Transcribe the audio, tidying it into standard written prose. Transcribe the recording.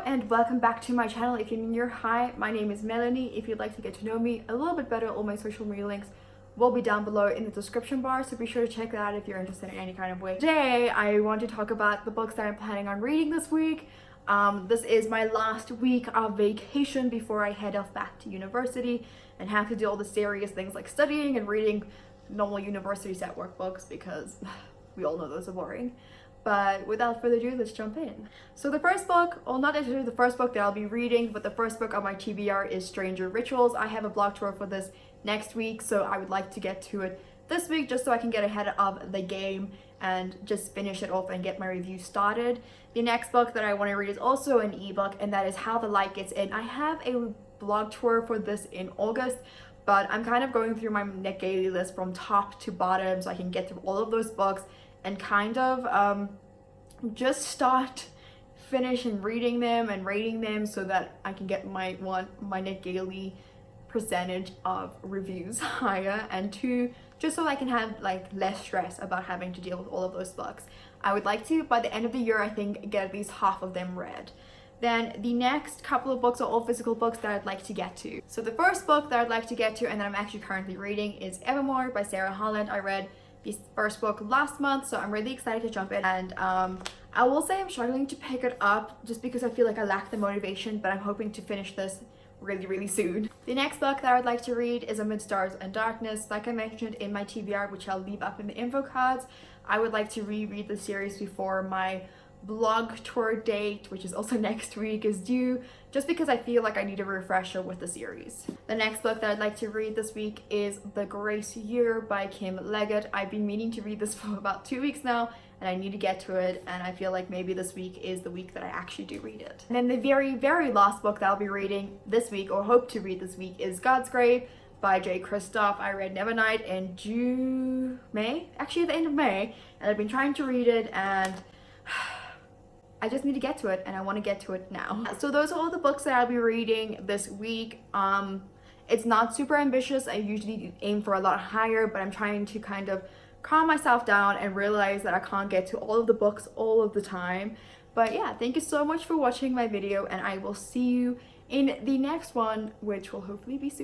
and welcome back to my channel. If you're new, hi, my name is Melanie. If you'd like to get to know me a little bit better, all my social media links will be down below in the description bar, so be sure to check that out if you're interested in any kind of way. Today I want to talk about the books that I'm planning on reading this week. This is my last week of vacation before I head off back to university and have to do all the serious things like studying and reading normal university set workbooks, because we all know those are boring. But without further ado, let's jump in. So the first book, well, not necessarily the first book that I'll be reading, but the first book on my TBR is Stranger Rituals. I have a blog tour for this next week, so I would like to get to it this week just so I can get ahead of the game and just finish it off and get my review started. The next book that I want to read is also an ebook, and that is How the Light Gets In. I have a blog tour for this in August, but I'm kind of going through my Nick Gailey list from top to bottom so I can get through all of those books and kind of just start finishing reading them and rating them so that I can get my Nick Gailey percentage of reviews higher, and two, just so I can have like less stress about having to deal with all of those books. I would like to, by the end of the year, I think, get at least half of them read. Then the next couple of books are all physical books that I'd like to get to. So the first book that I'd like to get to and that I'm actually currently reading is Evermore by Sarah Holland. I read the first book last month, so I'm really excited to jump in, and I will say I'm struggling to pick it up just because I feel like I lack the motivation, but I'm hoping to finish this really soon. The next book that I would like to read is Amid Stars and Darkness. Like I mentioned in my TBR, which I'll leave up in the info cards, I would like to reread the series before my blog tour date, which is also next week, is due, just because I feel like I need a refresher with the series. The next book that I'd like to read this week is The Grace Year by Kim Leggett. I've been meaning to read this for about 2 weeks now, and I need to get to it, and I feel like maybe this week is the week that I actually do read it. And then the very last book that I'll be reading this week, or hope to read this week, is God's Grave by J. Kristoff. I read Nevernight in May, actually at the end of May, and I've been trying to read it, and I just need to get to it, and I want to get to it now. So those are all the books that I'll be reading this week. It's not super ambitious. I usually aim for a lot higher, but I'm trying to kind of calm myself down and realize that I can't get to all of the books all of the time. But yeah, thank you so much for watching my video, and I will see you in the next one, which will hopefully be soon.